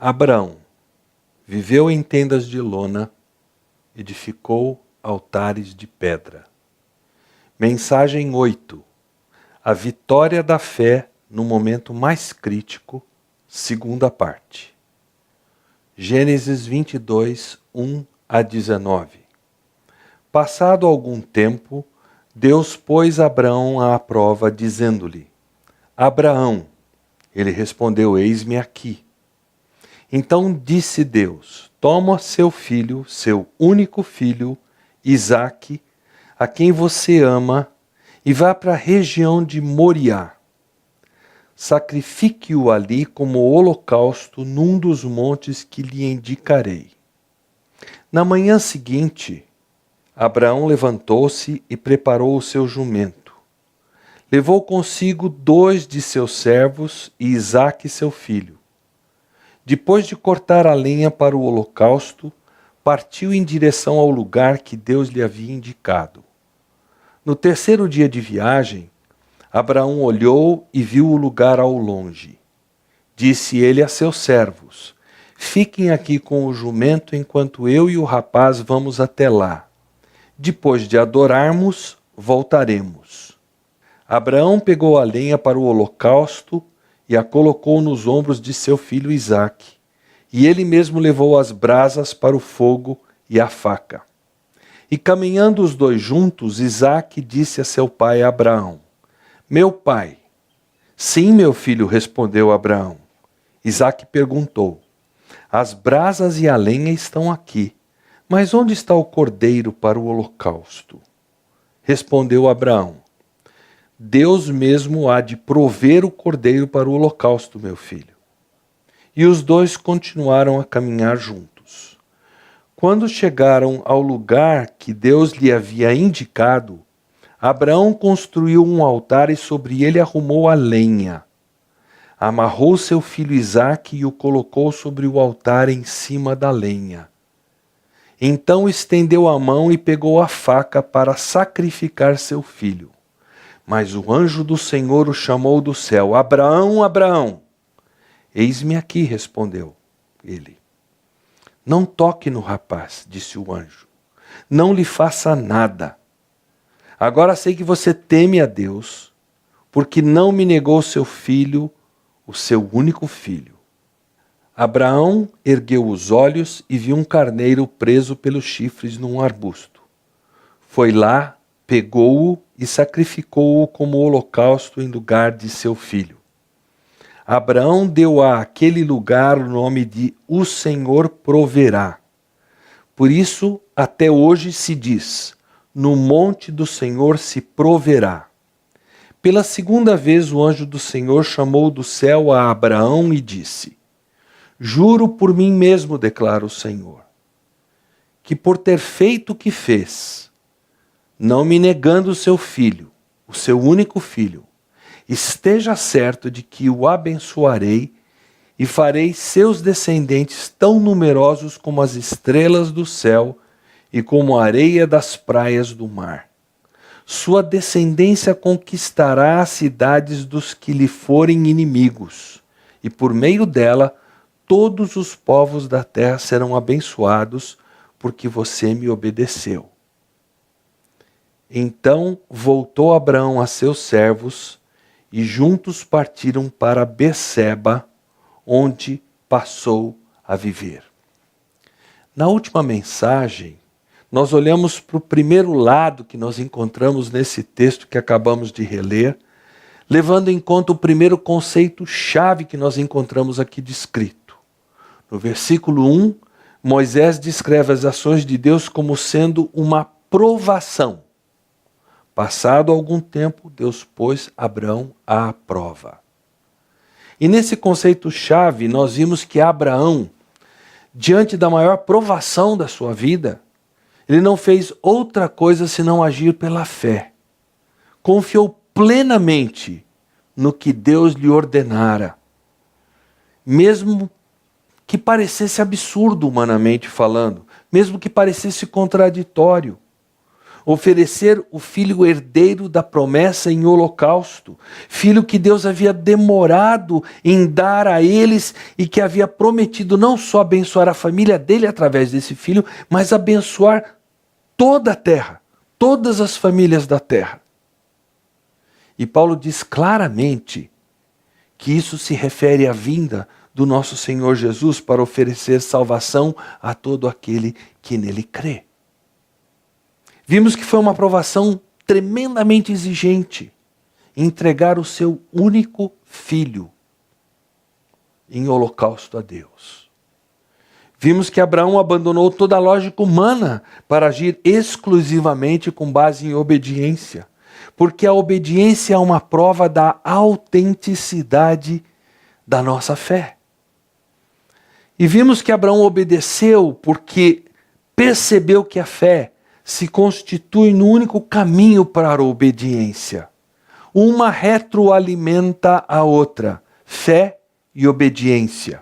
Abraão viveu em tendas de lona, edificou altares de pedra. Mensagem 8. A vitória da fé no momento mais crítico, segunda parte. Gênesis 22, 1 a 19. Passado algum tempo, Deus pôs Abraão à prova, dizendo-lhe: Abraão. Ele respondeu: Eis-me aqui. Então disse Deus: Toma seu filho, seu único filho, Isaque, a quem você ama, e vá para a região de Moriá. Sacrifique-o ali como holocausto num dos montes que lhe indicarei. Na manhã seguinte, Abraão levantou-se e preparou o seu jumento. Levou consigo 2 de seus servos e Isaque seu filho. Depois de cortar a lenha para o holocausto, partiu em direção ao lugar que Deus lhe havia indicado. No terceiro dia de viagem, Abraão olhou e viu o lugar ao longe. Disse ele a seus servos: Fiquem aqui com o jumento enquanto eu e o rapaz vamos até lá. Depois de adorarmos, voltaremos. Abraão pegou a lenha para o holocausto e a colocou nos ombros de seu filho Isaque, e ele mesmo levou as brasas para o fogo e a faca. E caminhando os dois juntos, Isaque disse a seu pai Abraão: Meu pai. Sim, meu filho, respondeu Abraão. Isaque perguntou: As brasas e a lenha estão aqui, mas onde está o cordeiro para o holocausto? Respondeu Abraão: Deus mesmo há de prover o cordeiro para o holocausto, meu filho. E os dois continuaram a caminhar juntos. Quando chegaram ao lugar que Deus lhe havia indicado, Abraão construiu um altar e sobre ele arrumou a lenha. Amarrou seu filho Isaque e o colocou sobre o altar em cima da lenha. Então estendeu a mão e pegou a faca para sacrificar seu filho. Mas o anjo do Senhor o chamou do céu: Abraão, Abraão. Eis-me aqui, respondeu ele. Não toque no rapaz, disse o anjo. Não lhe faça nada. Agora sei que você teme a Deus, porque não me negou seu filho, o seu único filho. Abraão ergueu os olhos e viu um carneiro preso pelos chifres num arbusto. Foi lá, pegou-o e sacrificou-o como holocausto em lugar de seu filho. Abraão deu àquele lugar o nome de O Senhor Proverá. Por isso, até hoje se diz: No monte do Senhor se proverá. Pela segunda vez o anjo do Senhor chamou do céu a Abraão e disse: Juro por mim mesmo, declara o Senhor, que por ter feito o que fez, não me negando o seu filho, o seu único filho, esteja certo de que o abençoarei e farei seus descendentes tão numerosos como as estrelas do céu e como a areia das praias do mar. Sua descendência conquistará as cidades dos que lhe forem inimigos, e por meio dela todos os povos da terra serão abençoados, porque você me obedeceu. Então voltou Abraão a seus servos, e juntos partiram para Beceba, onde passou a viver. Na última mensagem, nós olhamos para o primeiro lado que nós encontramos nesse texto que acabamos de reler, levando em conta o primeiro conceito-chave que nós encontramos aqui descrito. No versículo 1, Moisés descreve as ações de Deus como sendo uma provação. Passado algum tempo, Deus pôs Abraão à prova. E nesse conceito-chave, nós vimos que Abraão, diante da maior provação da sua vida, ele não fez outra coisa senão agir pela fé. Confiou plenamente no que Deus lhe ordenara, mesmo que parecesse absurdo humanamente falando, mesmo que parecesse contraditório. oferecer o filho herdeiro da promessa em holocausto, filho que Deus havia demorado em dar a eles e que havia prometido não só abençoar a família dele através desse filho, mas abençoar toda a terra, todas as famílias da terra. E Paulo diz claramente que isso se refere à vinda do nosso Senhor Jesus para oferecer salvação a todo aquele que nele crê. Vimos que foi uma provação tremendamente exigente entregar o seu único filho em holocausto a Deus. Vimos que Abraão abandonou toda a lógica humana para agir exclusivamente com base em obediência, porque a obediência é uma prova da autenticidade da nossa fé. E vimos que Abraão obedeceu porque percebeu que a fé se constitui no único caminho para a obediência. Uma retroalimenta a outra, fé e obediência.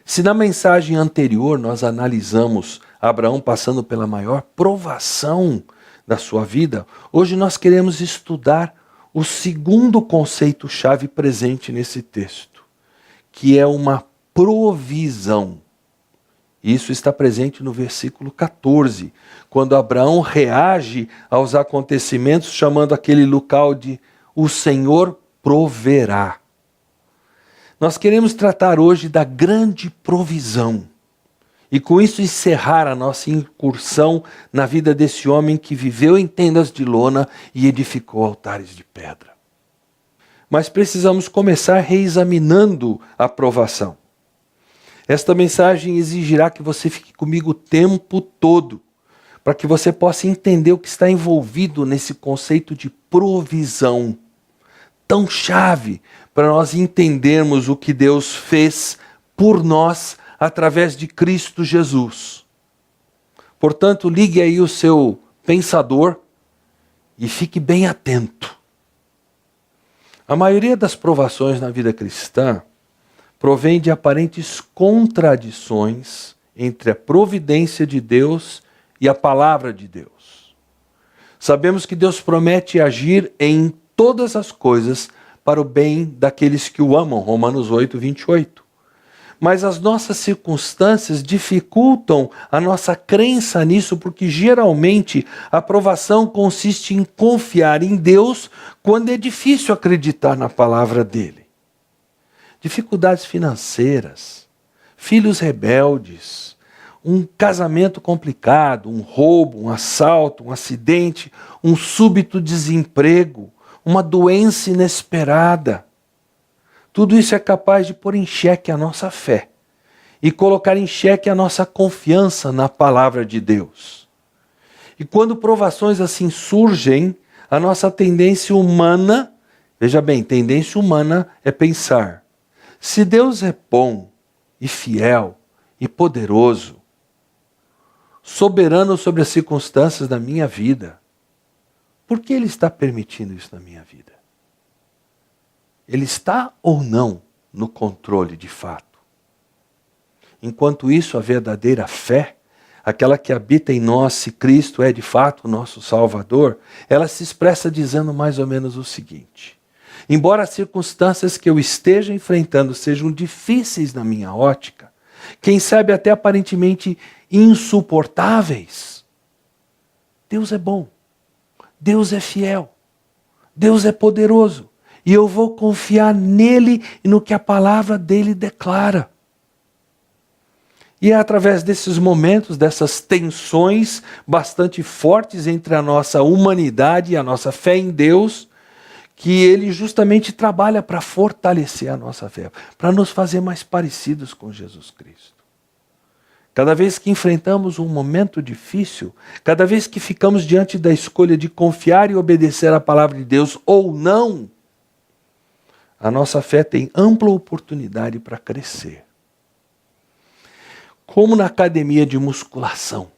Se na mensagem anterior nós analisamos Abraão passando pela maior provação da sua vida, hoje nós queremos estudar o segundo conceito-chave presente nesse texto, que é uma provisão. Isso está presente no versículo 14, quando Abraão reage aos acontecimentos, chamando aquele local de "o Senhor proverá". Nós queremos tratar hoje da grande provisão e com isso encerrar a nossa incursão na vida desse homem que viveu em tendas de lona e edificou altares de pedra. Mas precisamos começar reexaminando a provação. Esta mensagem exigirá que você fique comigo o tempo todo, para que você possa entender o que está envolvido nesse conceito de provisão, tão chave para nós entendermos o que Deus fez por nós através de Cristo Jesus. Portanto, ligue aí o seu pensador e fique bem atento. A maioria das provações na vida cristã provém de aparentes contradições entre a providência de Deus e a palavra de Deus. Sabemos que Deus promete agir em todas as coisas para o bem daqueles que o amam, Romanos 8, 28. Mas as nossas circunstâncias dificultam a nossa crença nisso, porque geralmente a provação consiste em confiar em Deus quando é difícil acreditar na palavra dele. Dificuldades financeiras, filhos rebeldes, um casamento complicado, um roubo, um assalto, um acidente, um súbito desemprego, uma doença inesperada. Tudo isso é capaz de pôr em xeque a nossa fé e colocar em xeque a nossa confiança na palavra de Deus. E quando provações assim surgem, a nossa tendência humana, veja bem, tendência humana é pensar: se Deus é bom e fiel e poderoso, soberano sobre as circunstâncias da minha vida, por que Ele está permitindo isso na minha vida? Ele está ou não no controle de fato? Enquanto isso, a verdadeira fé, aquela que habita em nós, se Cristo é de fato o nosso Salvador, ela se expressa dizendo mais ou menos o seguinte: embora as circunstâncias que eu esteja enfrentando sejam difíceis na minha ótica, quem sabe até aparentemente insuportáveis, Deus é bom, Deus é fiel, Deus é poderoso, e eu vou confiar nele e no que a palavra dele declara. E é através desses momentos, dessas tensões bastante fortes entre a nossa humanidade e a nossa fé em Deus, que ele justamente trabalha para fortalecer a nossa fé, para nos fazer mais parecidos com Jesus Cristo. Cada vez que enfrentamos um momento difícil, cada vez que ficamos diante da escolha de confiar e obedecer à palavra de Deus ou não, a nossa fé tem ampla oportunidade para crescer. Como na academia de musculação,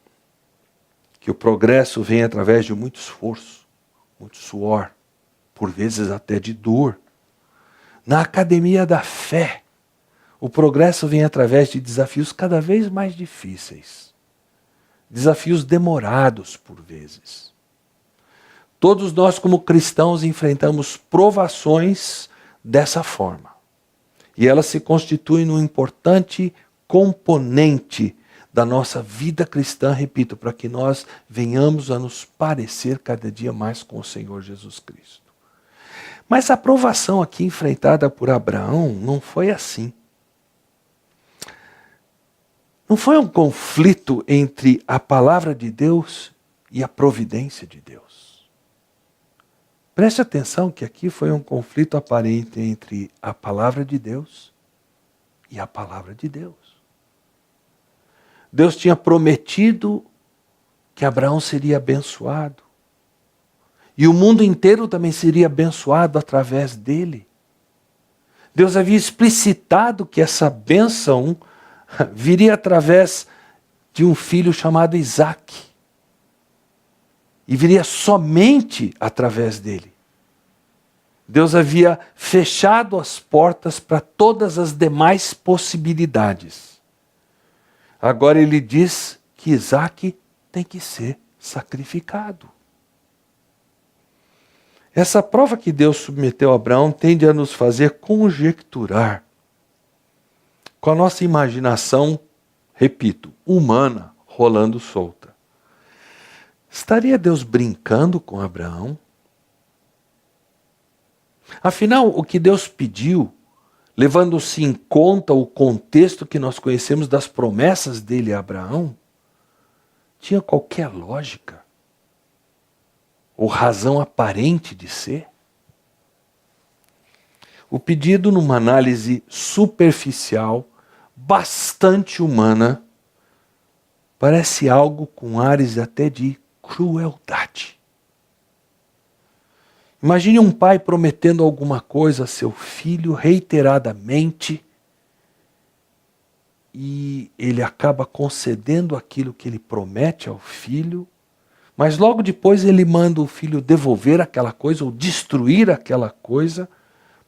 que o progresso vem através de muito esforço, muito suor, por vezes até de dor. Na academia da fé, o progresso vem através de desafios cada vez mais difíceis, desafios demorados por vezes. Todos nós, como cristãos, enfrentamos provações dessa forma. E elas se constituem num importante componente da nossa vida cristã, repito, para que nós venhamos a nos parecer cada dia mais com o Senhor Jesus Cristo. Mas a provação aqui enfrentada por Abraão não foi assim. Não foi um conflito entre a palavra de Deus e a providência de Deus. Preste atenção que aqui foi um conflito aparente entre a palavra de Deus e a palavra de Deus. Deus tinha prometido que Abraão seria abençoado. E o mundo inteiro também seria abençoado através dele. Deus havia explicitado que essa bênção viria através de um filho chamado Isaque. E viria somente através dele. Deus havia fechado as portas para todas as demais possibilidades. Agora ele diz que Isaque tem que ser sacrificado. Essa prova que Deus submeteu a Abraão tende a nos fazer conjecturar com a nossa imaginação, repito, humana, rolando solta. Estaria Deus brincando com Abraão? Afinal, o que Deus pediu, levando-se em conta o contexto que nós conhecemos das promessas dele a Abraão, tinha qualquer lógica ou razão aparente de ser? O pedido, numa análise superficial, bastante humana, parece algo com ares até de crueldade. Imagine um pai prometendo alguma coisa a seu filho reiteradamente e ele acaba concedendo aquilo que ele promete ao filho, mas logo depois ele manda o filho devolver aquela coisa ou destruir aquela coisa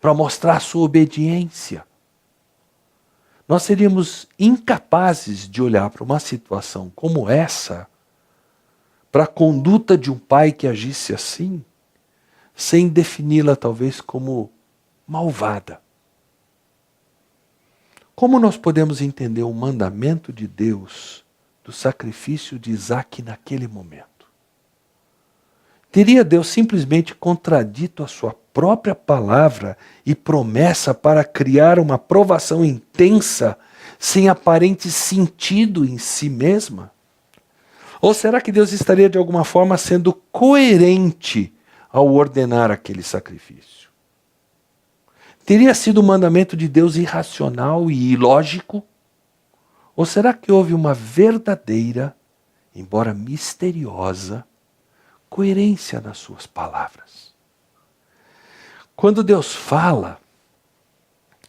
para mostrar a sua obediência. Nós seríamos incapazes de olhar para uma situação como essa, para a conduta de um pai que agisse assim, sem defini-la talvez como malvada. Como nós podemos entender o mandamento de Deus do sacrifício de Isaque naquele momento? Teria Deus simplesmente contradito a sua própria palavra e promessa para criar uma provação intensa, sem aparente sentido em si mesma? Ou será que Deus estaria de alguma forma sendo coerente ao ordenar aquele sacrifício? Teria sido o mandamento de Deus irracional e ilógico? Ou será que houve uma verdadeira, embora misteriosa, coerência nas suas palavras? Quando Deus fala,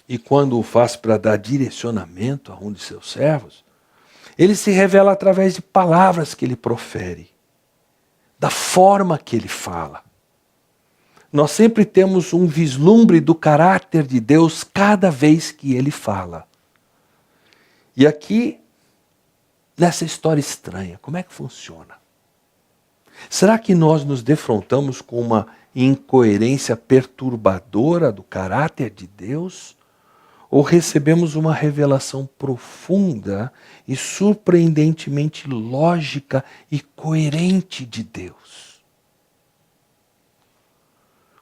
e quando o faz para dar direcionamento a um de seus servos, ele se revela através de palavras que ele profere, da forma que ele fala. Nós sempre temos um vislumbre do caráter de Deus cada vez que ele fala. E aqui, nessa história estranha, como é que funciona? Será que nós nos defrontamos com uma incoerência perturbadora do caráter de Deus? Ou recebemos uma revelação profunda e surpreendentemente lógica e coerente de Deus?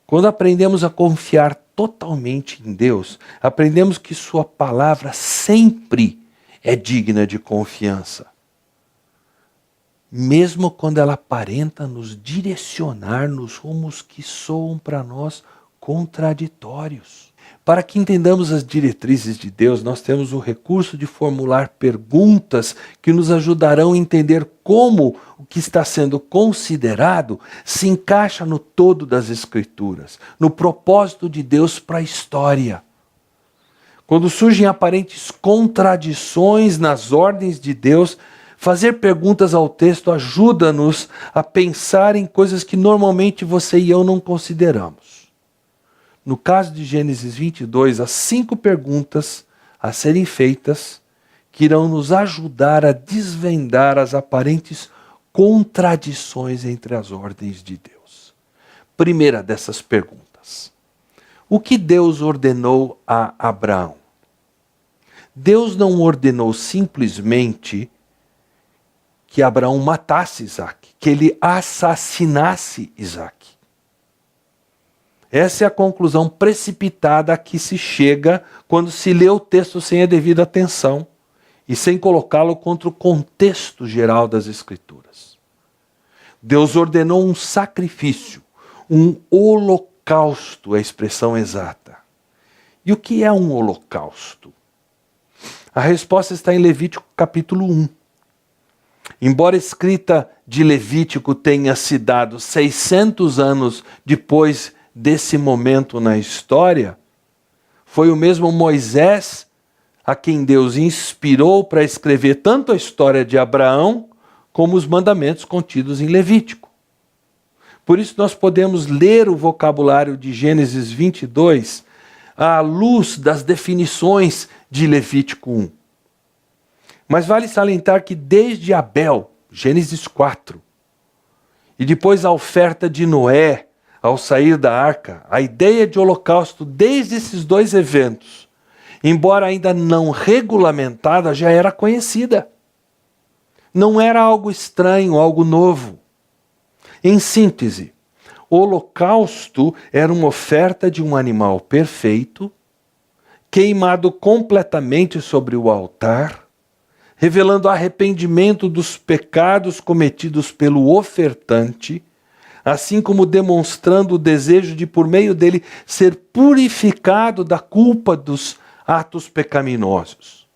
Quando aprendemos a confiar totalmente em Deus, aprendemos que sua palavra sempre é digna de confiança. Mesmo quando ela aparenta nos direcionar nos rumos que soam para nós contraditórios. Para que entendamos as diretrizes de Deus, nós temos o recurso de formular perguntas que nos ajudarão a entender como o que está sendo considerado se encaixa no todo das Escrituras, no propósito de Deus para a história. Quando surgem aparentes contradições nas ordens de Deus, fazer perguntas ao texto ajuda-nos a pensar em coisas que normalmente você e eu não consideramos. No caso de Gênesis 22, há 5 perguntas a serem feitas que irão nos ajudar a desvendar as aparentes contradições entre as ordens de Deus. Primeira dessas perguntas: o que Deus ordenou a Abraão? Deus não ordenou simplesmente que Abraão matasse Isaque, que ele assassinasse Isaque. Essa é a conclusão precipitada a que se chega quando se lê o texto sem a devida atenção e sem colocá-lo contra o contexto geral das Escrituras. Deus ordenou um sacrifício, um holocausto, é a expressão exata. E o que é um holocausto? A resposta está em Levítico capítulo 1. Embora a escrita de Levítico tenha se dado 600 anos depois desse momento na história, foi o mesmo Moisés a quem Deus inspirou para escrever tanto a história de Abraão como os mandamentos contidos em Levítico. Por isso nós podemos ler o vocabulário de Gênesis 22 à luz das definições de Levítico 1. Mas vale salientar que desde Abel, Gênesis 4, e depois a oferta de Noé ao sair da arca, a ideia de holocausto desde esses dois eventos, embora ainda não regulamentada, já era conhecida. Não era algo estranho, algo novo. Em síntese, o holocausto era uma oferta de um animal perfeito, queimado completamente sobre o altar, revelando arrependimento dos pecados cometidos pelo ofertante, assim como demonstrando o desejo de, por meio dele, ser purificado da culpa dos atos pecaminosos.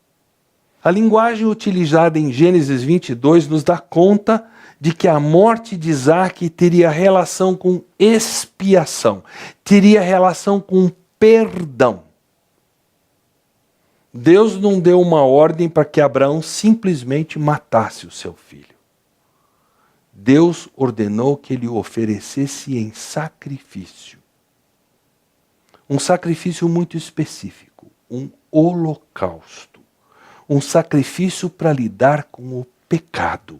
A linguagem utilizada em Gênesis 22 nos dá conta de que a morte de Isaque teria relação com expiação, teria relação com perdão. Deus não deu uma ordem para que Abraão simplesmente matasse o seu filho. Deus ordenou que ele o oferecesse em sacrifício. Um sacrifício muito específico, um holocausto. Um sacrifício para lidar com o pecado.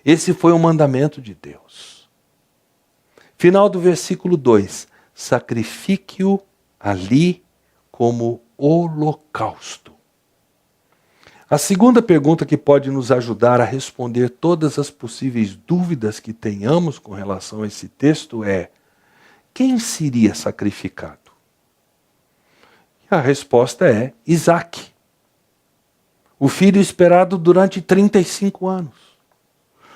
Esse foi o mandamento de Deus. Final do versículo 2. Sacrifique-o ali como holocausto. A segunda pergunta que pode nos ajudar a responder todas as possíveis dúvidas que tenhamos com relação a esse texto é: quem seria sacrificado? A resposta é Isaque, o filho esperado durante 35 anos,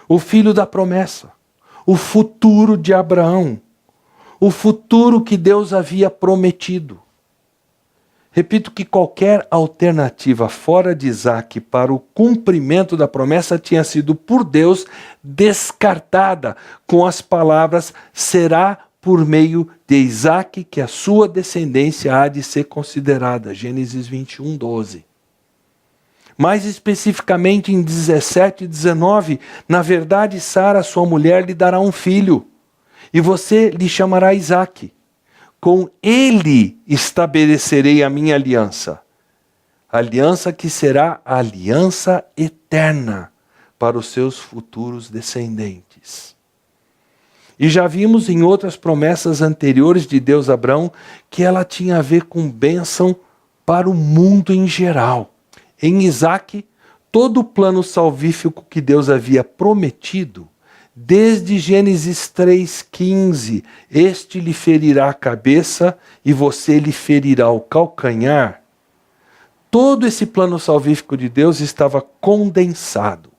o filho da promessa, o futuro de Abraão, o futuro que Deus havia prometido. Repito que qualquer alternativa fora de Isaque para o cumprimento da promessa tinha sido por Deus descartada com as palavras: será por meio de Isaque que a sua descendência há de ser considerada. Gênesis 21, 12. Mais especificamente em 17 e 19, na verdade Sara, sua mulher, lhe dará um filho, e você lhe chamará Isaque. Com ele estabelecerei a minha aliança, aliança que será a aliança eterna para os seus futuros descendentes. E já vimos em outras promessas anteriores de Deus a Abraão que ela tinha a ver com bênção para o mundo em geral. Em Isaque, todo o plano salvífico que Deus havia prometido, desde Gênesis 3,15, este lhe ferirá a cabeça e você lhe ferirá o calcanhar. Todo esse plano salvífico de Deus estava condensado,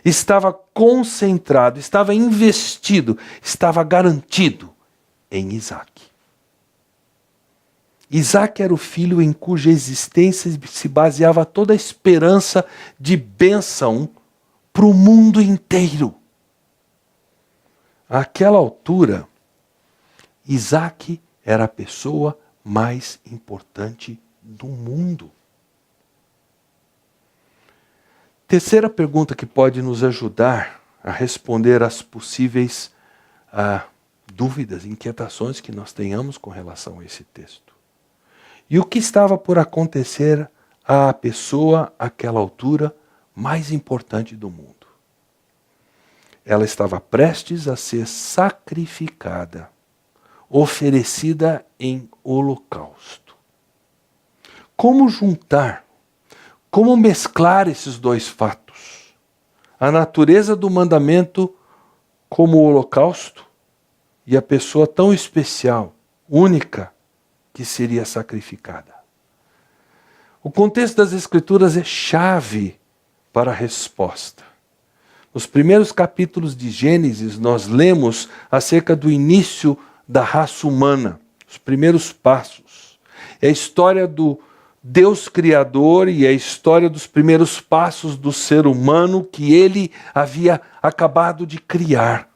estava concentrado, estava investido, estava garantido em Isaque. Isaque era o filho em cuja existência se baseava toda a esperança de bênção para o mundo inteiro. Àquela altura, Isaque era a pessoa mais importante do mundo. Terceira pergunta que pode nos ajudar a responder às possíveis dúvidas, inquietações que nós tenhamos com relação a esse texto. E o que estava por acontecer à pessoa, àquela altura, mais importante do mundo. Ela estava prestes a ser sacrificada, oferecida em holocausto. Como juntar, como mesclar esses dois fatos? A natureza do mandamento como o holocausto e a pessoa tão especial, única, que seria sacrificada. O contexto das Escrituras é chave para a resposta. Nos primeiros capítulos de Gênesis, nós lemos acerca do início da raça humana, os primeiros passos. É a história do Deus Criador e é a história dos primeiros passos do ser humano que ele havia acabado de criar.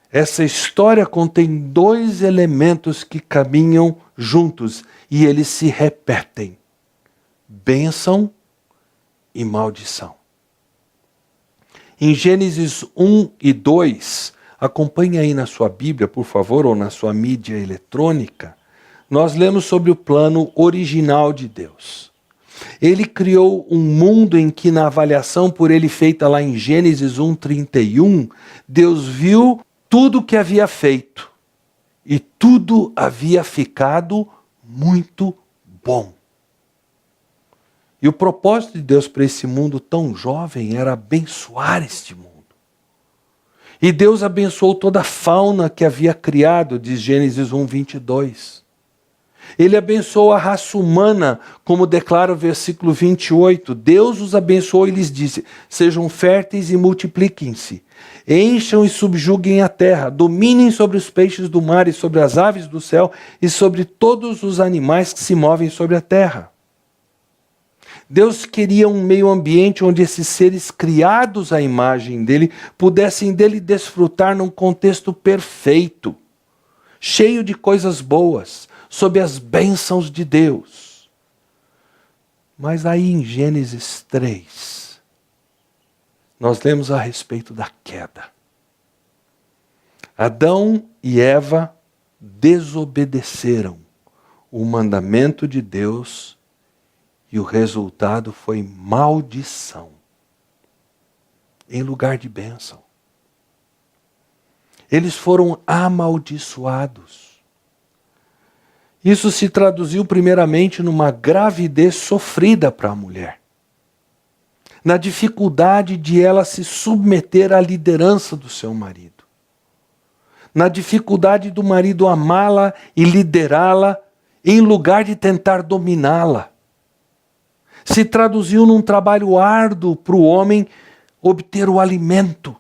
Essa história contém dois elementos que caminham juntos e eles se repetem: bênção e maldição. Em Gênesis 1 e 2, acompanhe aí na sua Bíblia, por favor, ou na sua mídia eletrônica, nós lemos sobre o plano original de Deus. Ele criou um mundo em que, na avaliação por ele feita lá em Gênesis 1:31, Deus viu tudo o que havia feito e tudo havia ficado muito bom. E o propósito de Deus para esse mundo tão jovem era abençoar este mundo. E Deus abençoou toda a fauna que havia criado, diz Gênesis 1:22. Ele abençoou a raça humana, como declara o versículo 28. Deus os abençoou e lhes disse: sejam férteis e multipliquem-se. Encham e subjuguem a terra, dominem sobre os peixes do mar e sobre as aves do céu e sobre todos os animais que se movem sobre a terra. Deus queria um meio ambiente onde esses seres criados à imagem dele pudessem dele desfrutar num contexto perfeito, cheio de coisas boas, sob as bênçãos de Deus. Mas aí em Gênesis 3, nós lemos a respeito da queda. Adão e Eva desobedeceram o mandamento de Deus e o resultado foi maldição, em lugar de bênção. Eles foram amaldiçoados. Isso se traduziu primeiramente numa gravidez sofrida para a mulher, na dificuldade de ela se submeter à liderança do seu marido, na dificuldade do marido amá-la e liderá-la em lugar de tentar dominá-la. Se traduziu num trabalho árduo para o homem obter o alimento.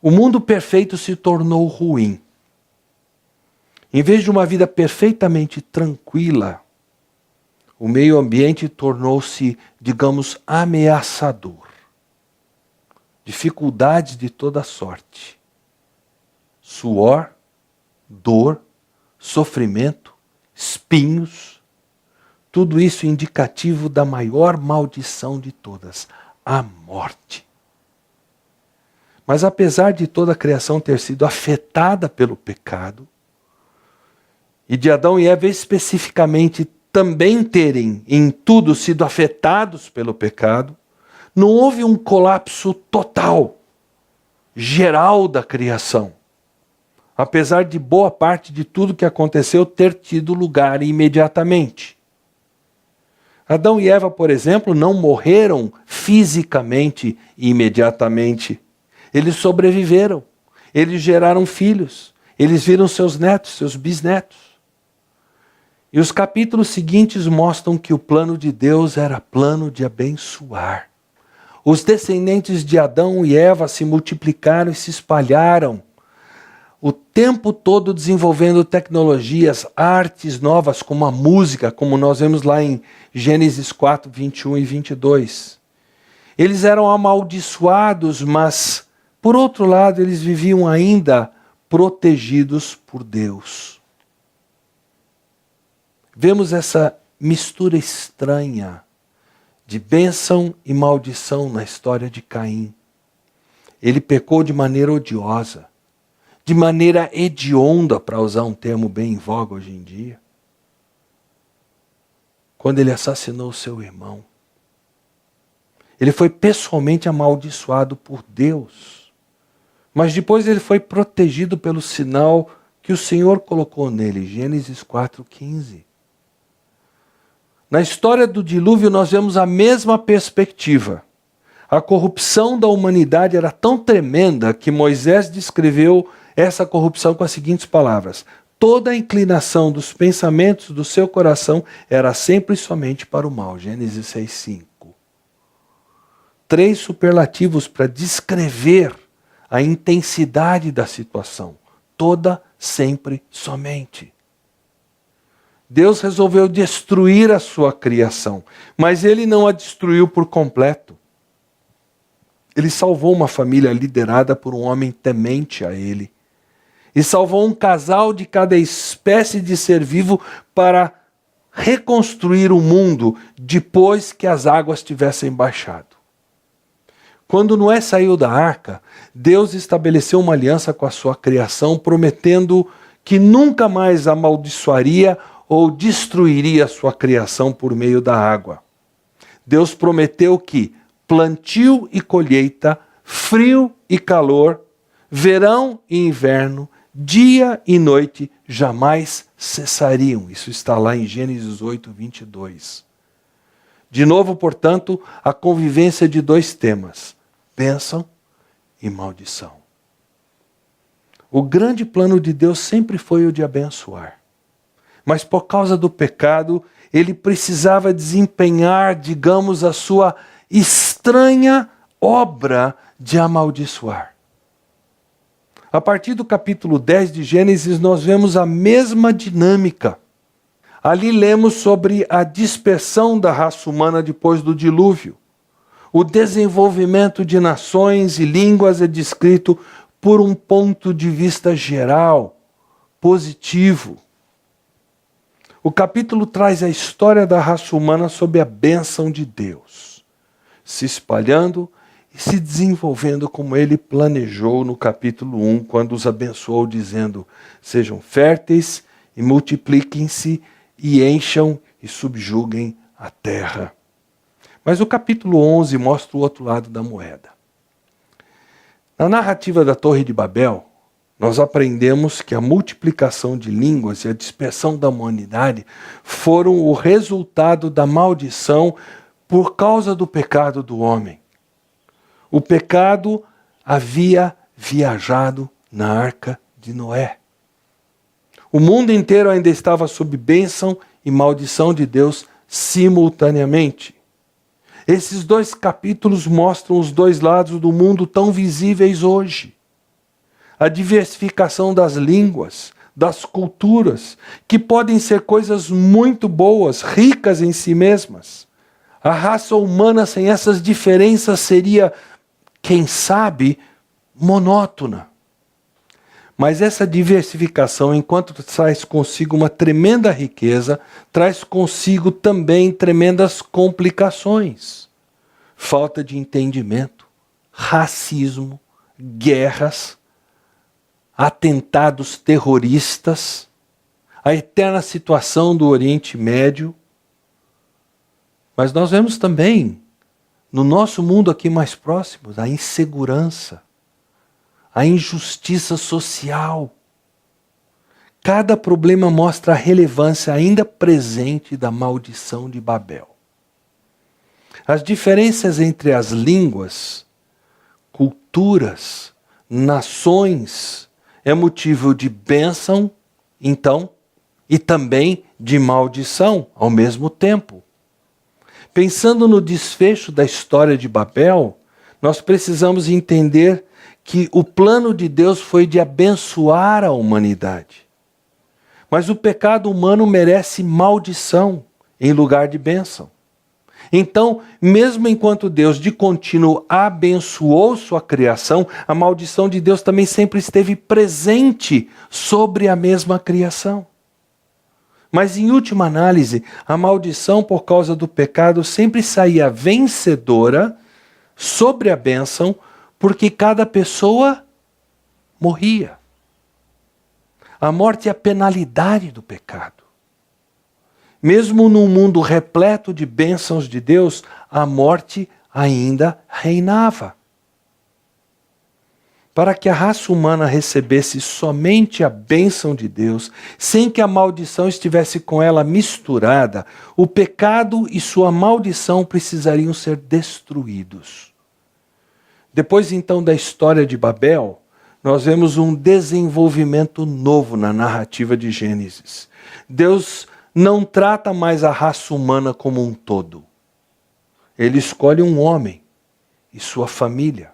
O mundo perfeito se tornou ruim. Em vez de uma vida perfeitamente tranquila, o meio ambiente tornou-se, digamos, ameaçador. Dificuldades de toda sorte. Suor, dor, sofrimento, espinhos. Tudo isso indicativo da maior maldição de todas, a morte. Mas apesar de toda a criação ter sido afetada pelo pecado, e de Adão e Eva especificamente também terem em tudo sido afetados pelo pecado, não houve um colapso total, geral da criação. Apesar de boa parte de tudo que aconteceu ter tido lugar imediatamente. Adão e Eva, por exemplo, não morreram fisicamente e imediatamente. Eles sobreviveram, eles geraram filhos, eles viram seus netos, seus bisnetos. E os capítulos seguintes mostram que o plano de Deus era plano de abençoar. Os descendentes de Adão e Eva se multiplicaram e se espalharam, o tempo todo desenvolvendo tecnologias, artes novas, como a música, como nós vemos lá em Gênesis 4, 21 e 22. Eles eram amaldiçoados, mas, por outro lado, eles viviam ainda protegidos por Deus. Vemos essa mistura estranha de bênção e maldição na história de Caim. Ele pecou de maneira odiosa, de maneira hedionda, para usar um termo bem em voga hoje em dia. quando ele assassinou o seu irmão. Ele foi pessoalmente amaldiçoado por Deus. Mas depois ele foi protegido pelo sinal que o Senhor colocou nele. Gênesis 4,15. Na história do dilúvio nós vemos a mesma perspectiva. A corrupção da humanidade era tão tremenda que Moisés descreveu essa corrupção com as seguintes palavras: toda a inclinação dos pensamentos do seu coração era sempre e somente para o mal. Gênesis 6,5. 3 superlativos para descrever a intensidade da situação. Toda, sempre, somente. Deus resolveu destruir a sua criação, mas ele não a destruiu por completo. Ele salvou uma família liderada por um homem temente a ele. E salvou um casal de cada espécie de ser vivo para reconstruir o mundo depois que as águas tivessem baixado. Quando Noé saiu da arca, Deus estabeleceu uma aliança com a sua criação, prometendo que nunca mais amaldiçoaria ou destruiria a sua criação por meio da água. Deus prometeu que plantio e colheita, frio e calor, verão e inverno, dia e noite jamais cessariam. Isso está lá em Gênesis 8:22. De novo, portanto, a convivência de 2 temas: bênção e maldição. O grande plano de Deus sempre foi o de abençoar. Mas por causa do pecado, ele precisava desempenhar, digamos, a sua estranha obra de amaldiçoar. A partir do capítulo 10 de Gênesis, nós vemos a mesma dinâmica. Ali lemos sobre a dispersão da raça humana depois do dilúvio. O desenvolvimento de nações e línguas é descrito por um ponto de vista geral, positivo. O capítulo traz a história da raça humana sob a bênção de Deus, se espalhando e se desenvolvendo como ele planejou no capítulo 1, quando os abençoou, dizendo: sejam férteis e multipliquem-se e encham e subjuguem a terra. Mas o capítulo 11 mostra o outro lado da moeda. Na narrativa da Torre de Babel, nós aprendemos que a multiplicação de línguas e a dispersão da humanidade foram o resultado da maldição por causa do pecado do homem. O pecado havia viajado na arca de Noé. O mundo inteiro ainda estava sob bênção e maldição de Deus simultaneamente. Esses 2 capítulos mostram os 2 lados do mundo tão visíveis hoje. A diversificação das línguas, das culturas, que podem ser coisas muito boas, ricas em si mesmas. A raça humana sem essas diferenças seria, quem sabe, monótona. Mas essa diversificação, enquanto traz consigo uma tremenda riqueza, traz consigo também tremendas complicações. Falta de entendimento, racismo, guerras, atentados terroristas, a eterna situação do Oriente Médio. Mas nós vemos também, no nosso mundo aqui mais próximo, a insegurança, a injustiça social. Cada problema mostra a relevância ainda presente da maldição de Babel. As diferenças entre as línguas, culturas, nações é motivo de bênção, então, e também de maldição ao mesmo tempo. Pensando no desfecho da história de Babel, nós precisamos entender que o plano de Deus foi de abençoar a humanidade. Mas o pecado humano merece maldição em lugar de bênção. Então, mesmo enquanto Deus de contínuo abençoou sua criação, a maldição de Deus também sempre esteve presente sobre a mesma criação. Mas em última análise, a maldição por causa do pecado sempre saía vencedora sobre a bênção, porque cada pessoa morria. A morte é a penalidade do pecado. Mesmo num mundo repleto de bênçãos de Deus, a morte ainda reinava. Para que a raça humana recebesse somente a bênção de Deus, sem que a maldição estivesse com ela misturada, o pecado e sua maldição precisariam ser destruídos. Depois então da história de Babel, nós vemos um desenvolvimento novo na narrativa de Gênesis. Deus não trata mais a raça humana como um todo. Ele escolhe um homem e sua família.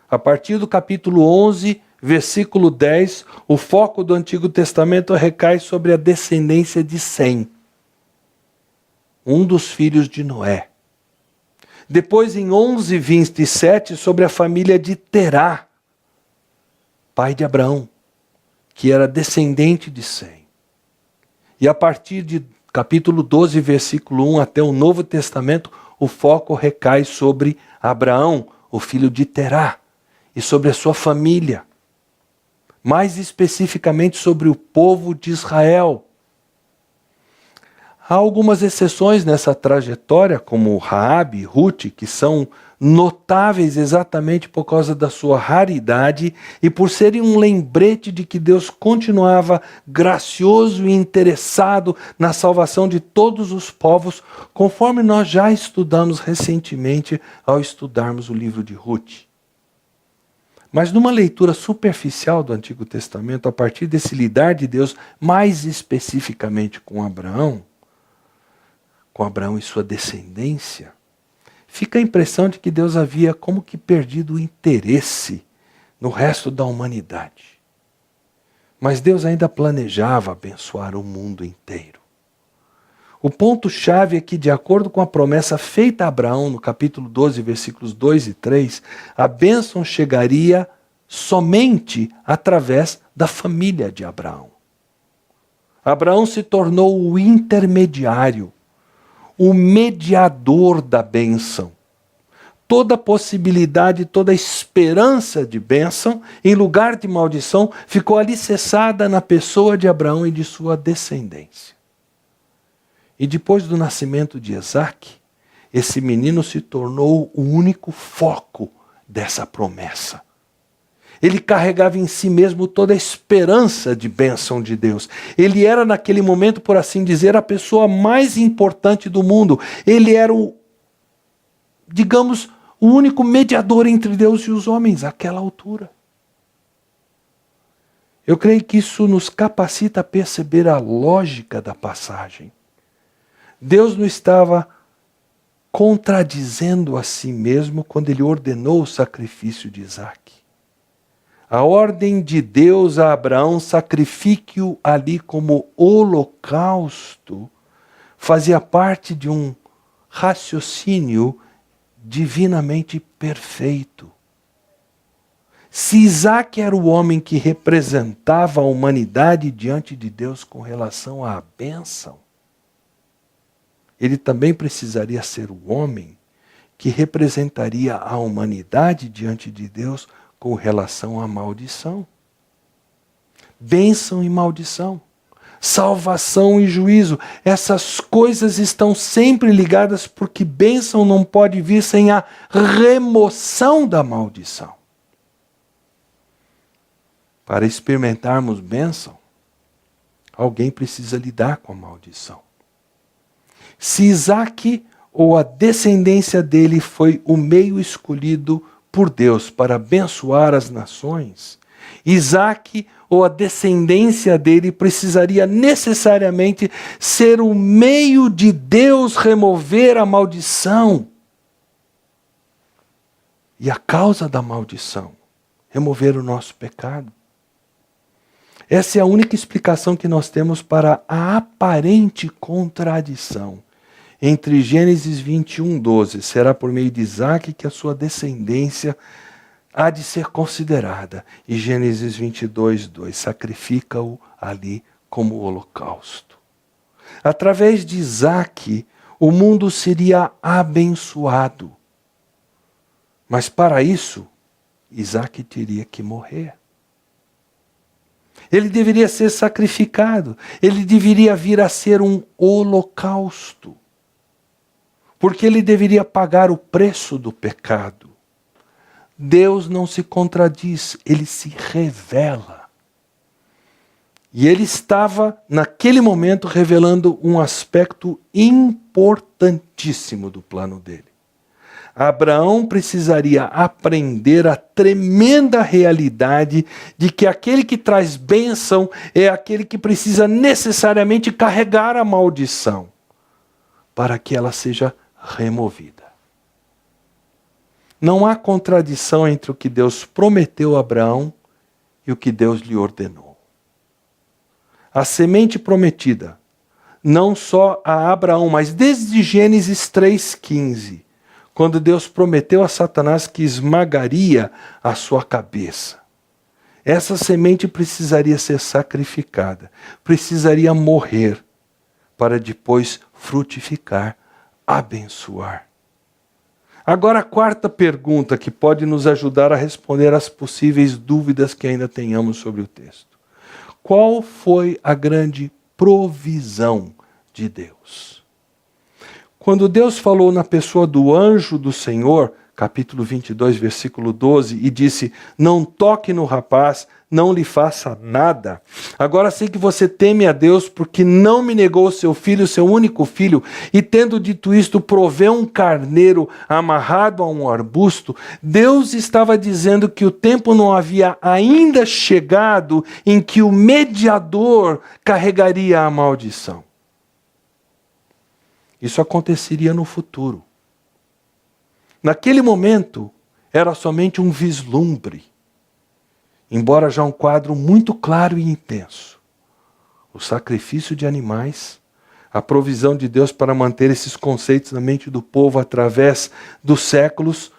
A partir do capítulo 11, versículo 10, o foco do Antigo Testamento recai sobre a descendência de Sem, um dos filhos de Noé. Depois, em 11:27, sobre a família de Terá, pai de Abraão, que era descendente de Sem. E a partir de capítulo 12, versículo 1 até o Novo Testamento, o foco recai sobre Abraão, o filho de Terá, e sobre a sua família. Mais especificamente sobre o povo de Israel. Há algumas exceções nessa trajetória, como Raabe e Ruth, que são notáveis exatamente por causa da sua raridade e por serem um lembrete de que Deus continuava gracioso e interessado na salvação de todos os povos, conforme nós já estudamos recentemente ao estudarmos o livro de Ruth. Mas numa leitura superficial do Antigo Testamento, a partir desse lidar de Deus, mais especificamente com Abraão e sua descendência, fica a impressão de que Deus havia como que perdido o interesse no resto da humanidade. Mas Deus ainda planejava abençoar o mundo inteiro. O ponto-chave é que, de acordo com a promessa feita a Abraão no capítulo 12, versículos 2 e 3, a bênção chegaria somente através da família de Abraão. Abraão se tornou o intermediário, o mediador da bênção. Toda possibilidade, toda esperança de bênção, em lugar de maldição, ficou alicerçada na pessoa de Abraão e de sua descendência. E depois do nascimento de Isaque, esse menino se tornou o único foco dessa promessa. Ele carregava em si mesmo toda a esperança de bênção de Deus. Ele era, naquele momento, por assim dizer, a pessoa mais importante do mundo. Ele era o único mediador entre Deus e os homens, àquela altura. Eu creio que isso nos capacita a perceber a lógica da passagem. Deus não estava contradizendo a si mesmo quando ele ordenou o sacrifício de Isaque. A ordem de Deus a Abraão, sacrifique-o ali como holocausto, fazia parte de um raciocínio divinamente perfeito. Se Isaque era o homem que representava a humanidade diante de Deus com relação à bênção, ele também precisaria ser o homem que representaria a humanidade diante de Deus com relação à maldição. Bênção e maldição, salvação e juízo, essas coisas estão sempre ligadas, porque bênção não pode vir sem a remoção da maldição. Para experimentarmos bênção, alguém precisa lidar com a maldição. Se Isaque ou a descendência dele foi o meio escolhido por Deus para abençoar as nações, Isaque ou a descendência dele precisaria necessariamente ser o meio de Deus remover a maldição. E a causa da maldição, remover o nosso pecado. Essa é a única explicação que nós temos para a aparente contradição entre Gênesis 21:12, será por meio de Isaque que a sua descendência há de ser considerada, e Gênesis 22:2, sacrifica-o ali como holocausto. Através de Isaque, o mundo seria abençoado. Mas para isso, Isaque teria que morrer. Ele deveria ser sacrificado. Ele deveria vir a ser um holocausto. Porque ele deveria pagar o preço do pecado. Deus não se contradiz, ele se revela. E ele estava, naquele momento, revelando um aspecto importantíssimo do plano dele. Abraão precisaria aprender a tremenda realidade de que aquele que traz bênção é aquele que precisa necessariamente carregar a maldição para que ela seja removida. Não há contradição entre o que Deus prometeu a Abraão e o que Deus lhe ordenou. A semente prometida, não só a Abraão, mas desde Gênesis 3,15, quando Deus prometeu a Satanás que esmagaria a sua cabeça. Essa semente precisaria ser sacrificada, precisaria morrer, para depois frutificar, abençoar. Agora a quarta pergunta que pode nos ajudar a responder às possíveis dúvidas que ainda tenhamos sobre o texto. Qual foi a grande provisão de Deus? Quando Deus falou na pessoa do anjo do Senhor, capítulo 22, versículo 12, e disse, não toque no rapaz, não lhe faça nada. Agora sei que você teme a Deus porque não me negou seu filho, seu único filho, e tendo dito isto, proveu um carneiro amarrado a um arbusto. Deus estava dizendo que o tempo não havia ainda chegado em que o mediador carregaria a maldição. Isso aconteceria no futuro. Naquele momento, era somente um vislumbre, embora já um quadro muito claro e intenso. O sacrifício de animais, a provisão de Deus para manter esses conceitos na mente do povo através dos séculos,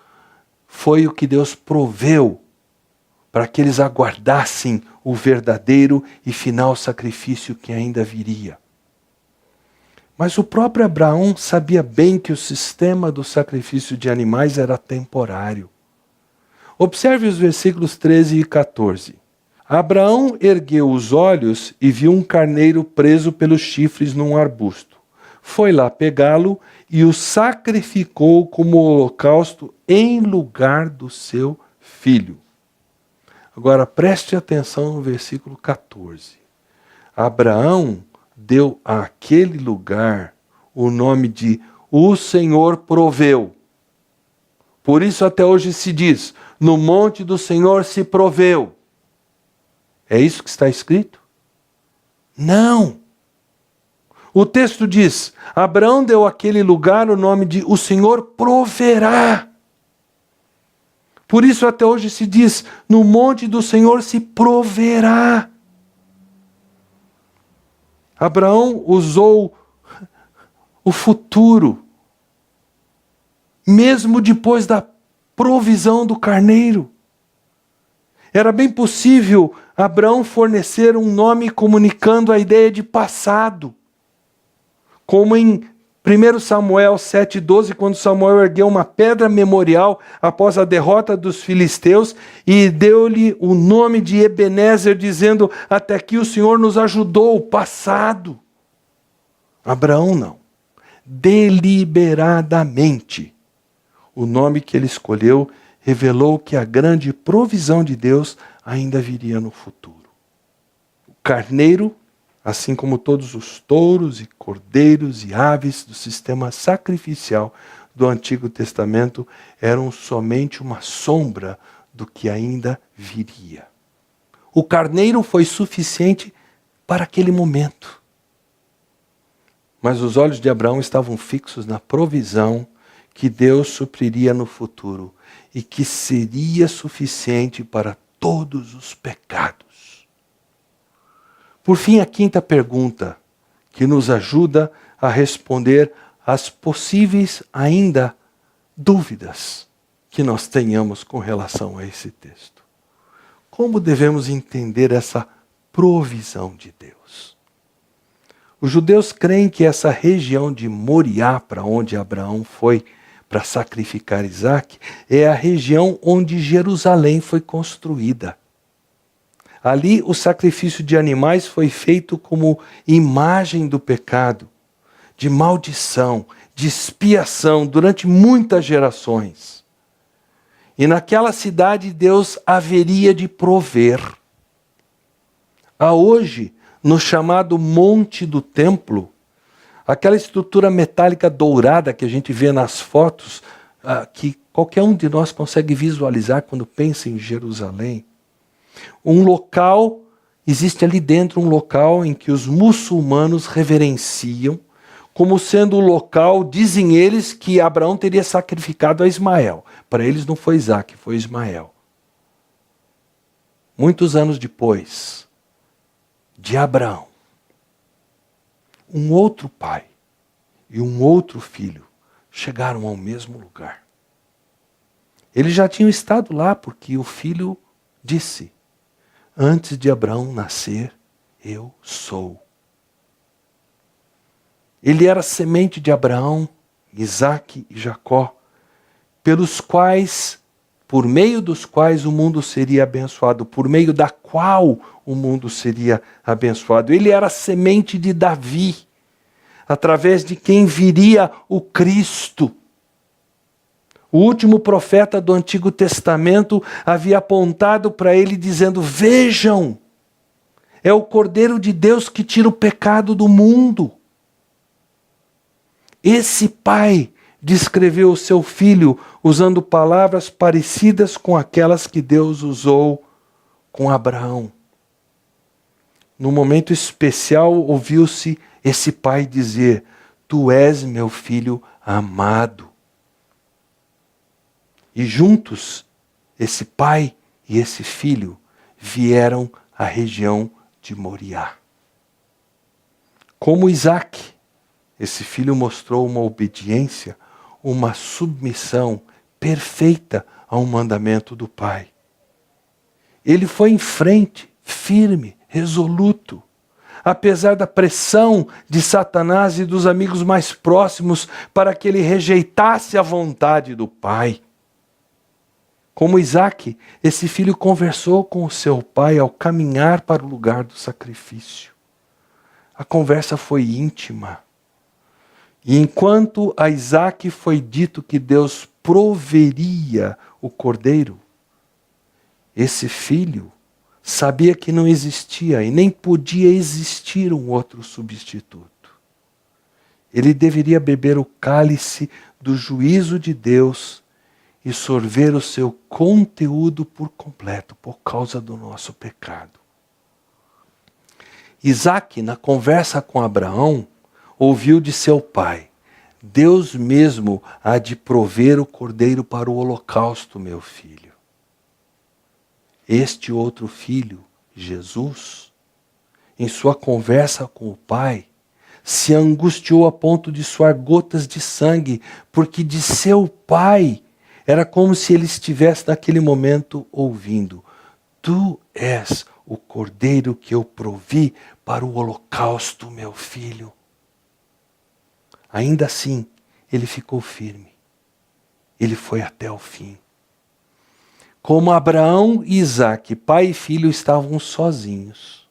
foi o que Deus proveu para que eles aguardassem o verdadeiro e final sacrifício que ainda viria. Mas o próprio Abraão sabia bem que o sistema do sacrifício de animais era temporário. Observe os versículos 13 e 14. Abraão ergueu os olhos e viu um carneiro preso pelos chifres num arbusto. Foi lá pegá-lo e o sacrificou como holocausto em lugar do seu filho. Agora preste atenção no versículo 14. Abraão deu àquele lugar o nome de o Senhor proveu. Por isso até hoje se diz, no monte do Senhor se proveu. É isso que está escrito? Não. O texto diz, Abraão deu àquele lugar o nome de o Senhor proverá. Por isso até hoje se diz, no monte do Senhor se proverá. Abraão usou o futuro, mesmo depois da provisão do carneiro. Era bem possível Abraão fornecer um nome comunicando a ideia de passado. Como em 1 Samuel 7,12, quando Samuel ergueu uma pedra memorial após a derrota dos filisteus e deu-lhe o nome de Ebenezer, dizendo, até aqui o Senhor nos ajudou, passado. Abraão não. Deliberadamente, o nome que ele escolheu revelou que a grande provisão de Deus ainda viria no futuro. O carneiro, assim como todos os touros e cordeiros e aves do sistema sacrificial do Antigo Testamento, eram somente uma sombra do que ainda viria. O carneiro foi suficiente para aquele momento. Mas os olhos de Abraão estavam fixos na provisão que Deus supriria no futuro e que seria suficiente para todos os pecados. Por fim, a quinta pergunta, que nos ajuda a responder às possíveis ainda dúvidas que nós tenhamos com relação a esse texto. Como devemos entender essa provisão de Deus? Os judeus creem que essa região de Moriá, para onde Abraão foi para sacrificar Isaque, é a região onde Jerusalém foi construída. Ali o sacrifício de animais foi feito como imagem do pecado, de maldição, de expiação durante muitas gerações. E naquela cidade Deus haveria de prover. Há hoje, no chamado Monte do Templo, aquela estrutura metálica dourada que a gente vê nas fotos, que qualquer um de nós consegue visualizar quando pensa em Jerusalém. Um local, existe ali dentro um local em que os muçulmanos reverenciam, como sendo o local, dizem eles, que Abraão teria sacrificado a Ismael. Para eles não foi Isaque, foi Ismael. Muitos anos depois de Abraão, um outro pai e um outro filho chegaram ao mesmo lugar. Eles já tinham estado lá porque o filho disse: antes de Abraão nascer, eu sou. Ele era semente de Abraão, Isaque e Jacó, por meio dos quais o mundo seria abençoado, por meio da qual o mundo seria abençoado. Ele era semente de Davi, através de quem viria o Cristo. O último profeta do Antigo Testamento havia apontado para ele dizendo: vejam, é o Cordeiro de Deus que tira o pecado do mundo. Esse pai descreveu o seu filho usando palavras parecidas com aquelas que Deus usou com Abraão. Num momento especial, ouviu-se esse pai dizer: tu és meu filho amado. E juntos, esse pai e esse filho vieram à região de Moriá. Como Isaque, esse filho mostrou uma obediência, uma submissão perfeita ao mandamento do pai. Ele foi em frente, firme, resoluto, apesar da pressão de Satanás e dos amigos mais próximos para que ele rejeitasse a vontade do pai. Como Isaque, esse filho conversou com o seu pai ao caminhar para o lugar do sacrifício. A conversa foi íntima. E enquanto a Isaque foi dito que Deus proveria o cordeiro, esse filho sabia que não existia e nem podia existir um outro substituto. Ele deveria beber o cálice do juízo de Deus e sorver o seu conteúdo por completo, por causa do nosso pecado. Isaque, na conversa com Abraão, ouviu de seu pai: Deus mesmo há de prover o cordeiro para o holocausto, meu filho. Este outro filho, Jesus, em sua conversa com o pai, se angustiou a ponto de suar gotas de sangue, porque de seu pai era como se ele estivesse naquele momento ouvindo: tu és o cordeiro que eu provi para o holocausto, meu filho. Ainda assim, ele ficou firme. Ele foi até o fim. Como Abraão e Isaque, pai e filho, estavam sozinhos.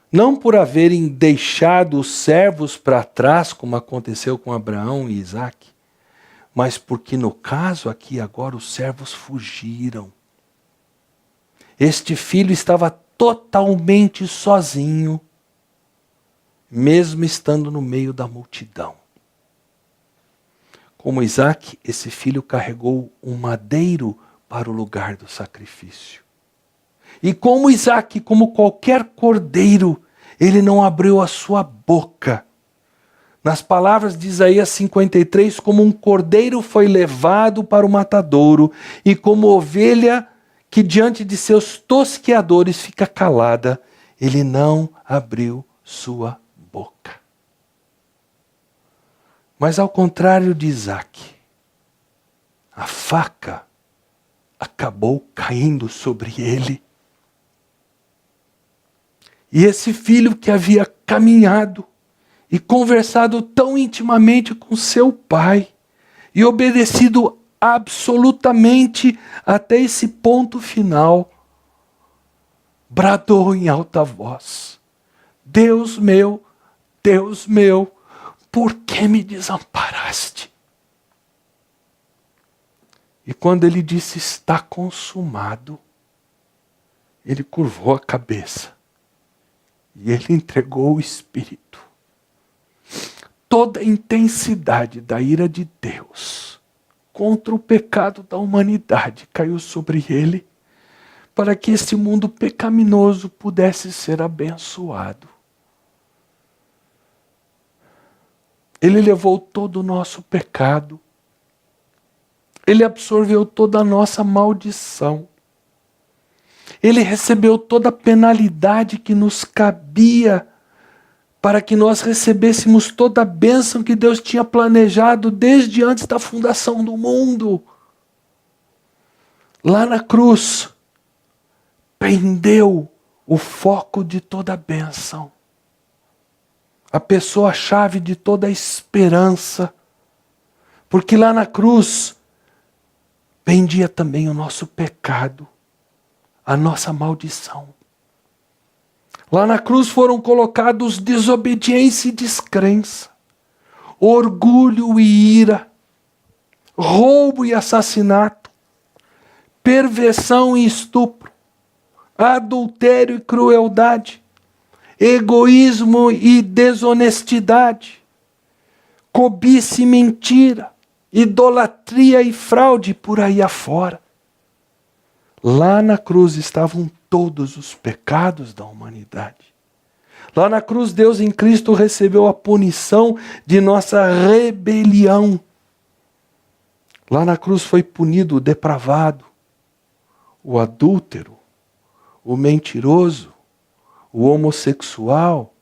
Não por haverem deixado os servos para trás, como aconteceu com Abraão e Isaque, mas porque no caso aqui agora os servos fugiram. Este filho estava totalmente sozinho, mesmo estando no meio da multidão. Como Isaque, esse filho carregou um madeiro para o lugar do sacrifício. E como Isaque, como qualquer cordeiro, ele não abriu a sua boca. Nas palavras de Isaías 53, como um cordeiro foi levado para o matadouro, e como ovelha que diante de seus tosqueadores fica calada, ele não abriu sua boca. Mas ao contrário de Isaque, a faca acabou caindo sobre ele. E esse filho que havia caminhado e conversado tão intimamente com seu pai e obedecido absolutamente até esse ponto final, bradou em alta voz: Deus meu, por que me desamparaste? E quando ele disse: está consumado, ele curvou a cabeça e ele entregou o Espírito. Toda a intensidade da ira de Deus contra o pecado da humanidade caiu sobre ele, para que esse mundo pecaminoso pudesse ser abençoado. Ele levou todo o nosso pecado. Ele absorveu toda a nossa maldição. Ele recebeu toda a penalidade que nos cabia para que nós recebêssemos toda a bênção que Deus tinha planejado desde antes da fundação do mundo. Lá na cruz, prendeu o foco de toda a bênção. A pessoa-chave de toda a esperança. Porque lá na cruz, pendia também o nosso pecado, a nossa maldição. Lá na cruz foram colocados desobediência e descrença, orgulho e ira, roubo e assassinato, perversão e estupro, adultério e crueldade, egoísmo e desonestidade, cobiça e mentira, idolatria e fraude por aí afora. Lá na cruz estavam todos os pecados da humanidade. Lá na cruz, Deus em Cristo recebeu a punição de nossa rebelião. Lá na cruz foi punido o depravado, o adúltero, o mentiroso, o homossexual,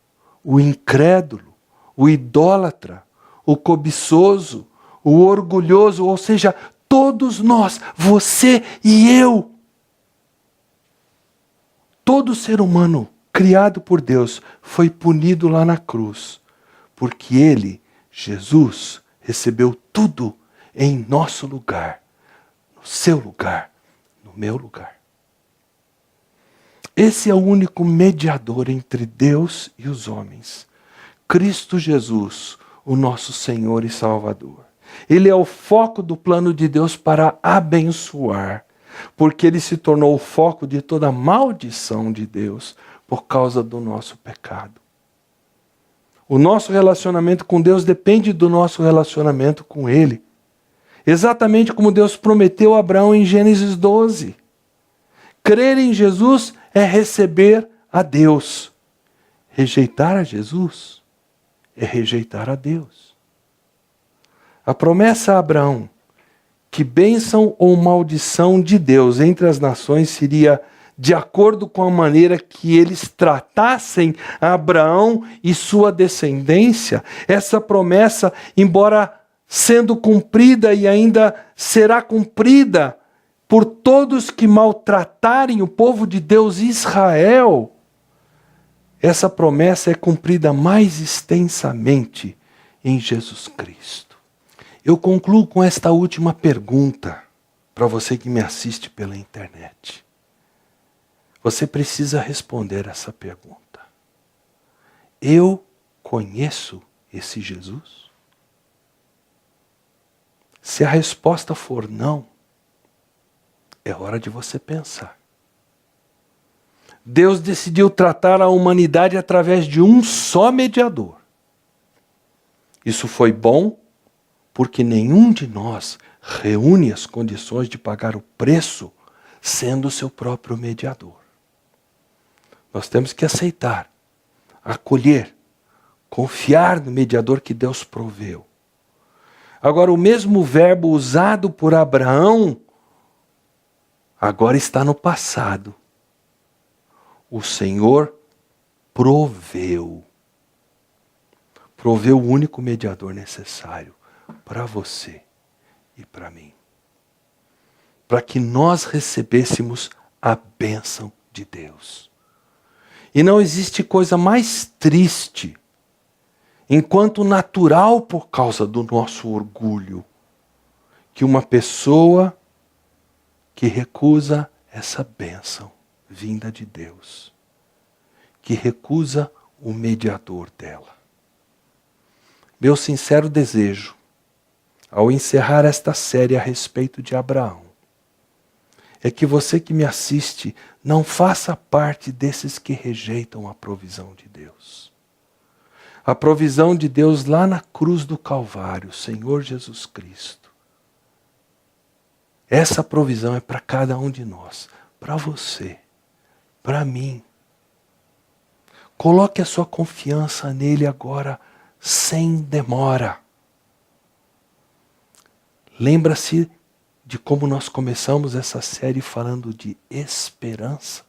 o incrédulo, o idólatra, o cobiçoso, o orgulhoso, ou seja, todos nós, você e eu. Todo ser humano criado por Deus foi punido lá na cruz, porque ele, Jesus, recebeu tudo em nosso lugar, no seu lugar, no meu lugar. Esse é o único mediador entre Deus e os homens, Cristo Jesus, o nosso Senhor e Salvador. Ele é o foco do plano de Deus para abençoar, porque ele se tornou o foco de toda a maldição de Deus por causa do nosso pecado. O nosso relacionamento com Deus depende do nosso relacionamento com Ele. Exatamente como Deus prometeu a Abraão em Gênesis 12. Crer em Jesus é receber a Deus. Rejeitar a Jesus é rejeitar a Deus. A promessa a Abraão que bênção ou maldição de Deus entre as nações seria de acordo com a maneira que eles tratassem Abraão e sua descendência. Essa promessa, embora sendo cumprida e ainda será cumprida por todos que maltratarem o povo de Deus Israel, essa promessa é cumprida mais extensamente em Jesus Cristo. Eu concluo com esta última pergunta para você que me assiste pela internet. Você precisa responder essa pergunta. Eu conheço esse Jesus? Se a resposta for não, é hora de você pensar. Deus decidiu tratar a humanidade através de um só mediador. Isso foi bom, porque nenhum de nós reúne as condições de pagar o preço sendo o seu próprio mediador. Nós temos que aceitar, acolher, confiar no mediador que Deus proveu. Agora, o mesmo verbo usado por Abraão agora está no passado. O Senhor proveu. Proveu o único mediador necessário para você e para mim. Para que nós recebêssemos a bênção de Deus. E não existe coisa mais triste, enquanto natural por causa do nosso orgulho, que uma pessoa que recusa essa bênção vinda de Deus, que recusa o mediador dela. Meu sincero desejo, ao encerrar esta série a respeito de Abraão, é que você que me assiste não faça parte desses que rejeitam a provisão de Deus. A provisão de Deus lá na cruz do Calvário, Senhor Jesus Cristo. Essa provisão é para cada um de nós, para você, para mim. Coloque a sua confiança nele agora, sem demora. Lembra-se de como nós começamos essa série falando de esperança?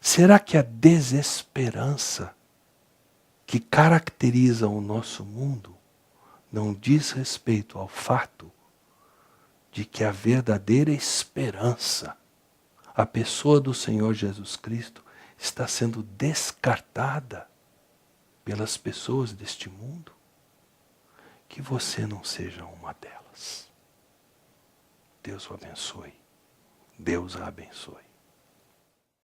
Será que a desesperança que caracteriza o nosso mundo não diz respeito ao fato de que a verdadeira esperança, a pessoa do Senhor Jesus Cristo, está sendo descartada pelas pessoas deste mundo? Que você não seja uma delas. Deus o abençoe. Deus a abençoe.